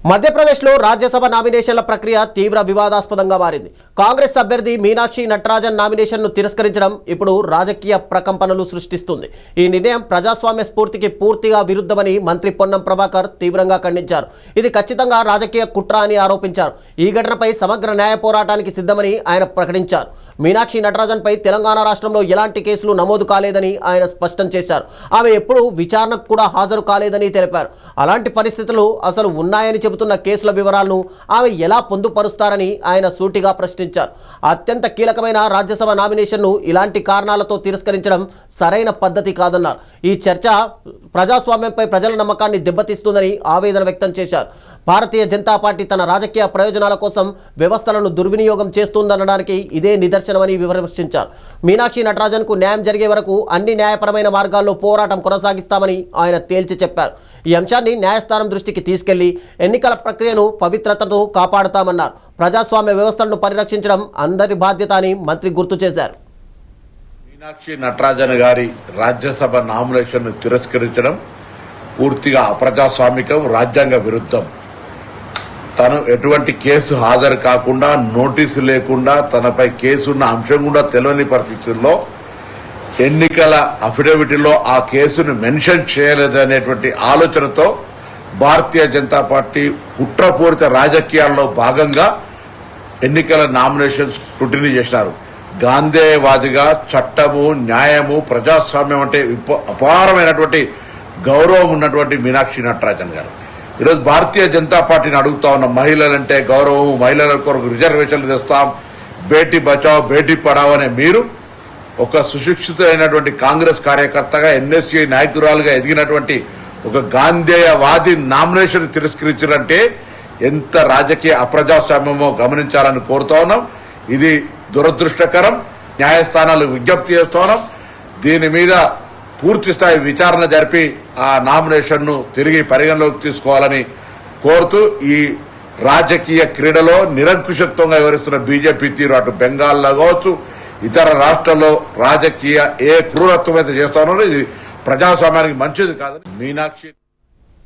మధ్యప్రదేశ్లో రాజ్యసభ నామినేషన్ల ప్రక్రియ తీవ్ర వివాదాస్పదంగా మారింది. కాంగ్రెస్ అభ్యర్థి మీనాక్షి నటరాజన్ నామినేషన్ను తిరస్కరించడం ఇప్పుడు రాజకీయ ప్రకంపనలు సృష్టిస్తుంది. ఈ నిర్ణయం ప్రజాస్వామ్య స్ఫూర్తికి పూర్తిగా విరుద్ధమని మంత్రి పొన్నం ప్రభాకర్ తీవ్రంగా ఖండించారు. ఇది ఖచ్చితంగా రాజకీయ కుట్ర అని ఆరోపించారు. ఈ ఘటనపై సమగ్ర న్యాయ పోరాటానికి సిద్ధమని ఆయన ప్రకటించారు. మీనాక్షి నటరాజన్పై తెలంగాణ రాష్ట్రంలో ఎలాంటి కేసులు నమోదు కాలేదని ఆయన స్పష్టం చేశారు. ఆమె ఎప్పుడూ విచారణకు కూడా హాజరు కాలేదని తెలిపారు. అలాంటి పరిస్థితులు అసలు ఉన్నాయని చెబుతున్న కేసుల వివరాలను ఆమె ఎలా పొందుపరుస్తారని ఆయన సూటిగా ప్రశ్నించారు. అత్యంత కీలకమైన రాజ్యసభ నామినేషన్ను ఇలాంటి కారణాలతో తిరస్కరించడం సరైన పద్ధతి కాదన్నారు. ఈ చర్చ ప్రజాస్వామ్యంపై ప్రజల నమ్మకాన్ని దెబ్బతీస్తుందని ఆవేదన వ్యక్తం చేశారు. భారతీయ జనతా పార్టీ తన రాజకీయ ప్రయోజనాల కోసం వ్యవస్థలను దుర్వినియోగం చేస్తుందనడానికి ఇదే నిదర్శనమని విమర్శించారు. మీనాక్షి నటరాజన్కు న్యాయం జరిగే వరకు అన్ని న్యాయపరమైన మార్గాల్లో పోరాటం కొనసాగిస్తామని ఆయన తేల్చి చెప్పారు. ఈ అంశాన్ని న్యాయస్థానం దృష్టికి తీసుకెళ్లి ఎన్నికల ప్రక్రియను పవిత్రతను కాపాడుతామన్నారు. ప్రజాస్వామ్య వ్యవస్థలను పరిరక్షించడం అందరి బాధ్యత అని మంత్రి గుర్తు చేశారు. మీనాక్షి నటరాజన్ గారి రాజ్యసభ నామినేషన్ను తిరస్కరించడం పూర్తిగా అప్రజాస్వామికం, రాజ్యాంగ విరుద్ధం. తను ఎటువంటి కేసు హాజరు కాకుండా, నోటీసు లేకుండా, తనపై కేసు ఉన్న అంశం కూడా తెలియని పరిస్థితుల్లో ఎన్నికల అఫిడవిట్లో ఆ కేసును మెన్షన్ చేయలేదనేటువంటి ఆలోచనతో భారతీయ జనతా పార్టీ కుట్రపూరిత రాజకీయాల్లో భాగంగా ఎన్నికల నామినేషన్ స్క్రూటినీ చేసినారు. గాంధేయవాదిగా చట్టము, న్యాయము, ప్రజాస్వామ్యం అంటే అపారమైనటువంటి గౌరవం ఉన్నటువంటి మీనాక్షి నటరాజన్ గారు ఈరోజు భారతీయ జనతా పార్టీని అడుగుతా ఉన్న మహిళలంటే గౌరవం, మహిళల కొరకు రిజర్వేషన్లు తెస్తాం, బేటీ బచావ్ బేటీ పడావ్ అనే మీరు ఒక సుశిక్షితులైనటువంటి కాంగ్రెస్ కార్యకర్తగా, ఎన్ఎస్సీ నాయకురాలుగా ఎదిగినటువంటి ఒక గాంధేయవాది నామినేషన్ తిరస్కరించారంటే ఎంత రాజకీయ అప్రజాస్వామ్యమో గమనించాలని కోరుతా ఉన్నాం. ఇది దురదృష్టకరం. న్యాయస్థానాలకు విజ్ఞప్తి చేస్తా ఉన్నాం. దీని మీద పూర్తి స్థాయి విచారణ జరిపి ఆ నామినేషన్ను తిరిగి పరిగణలోకి తీసుకోవాలని కోరుతూ, ఈ రాజకీయ క్రీడలో నిరంకుశత్వంగా వివరిస్తున్న బీజేపీ తీరు అటు బెంగాల్లో కావచ్చు, ఇతర రాష్ట్రాల్లో రాజకీయ ఏ క్రూరత్వం అయితే చేస్తా ఉన్నారో ఇది ప్రజాస్వామ్యానికి మంచిది కాదని మీనాక్షి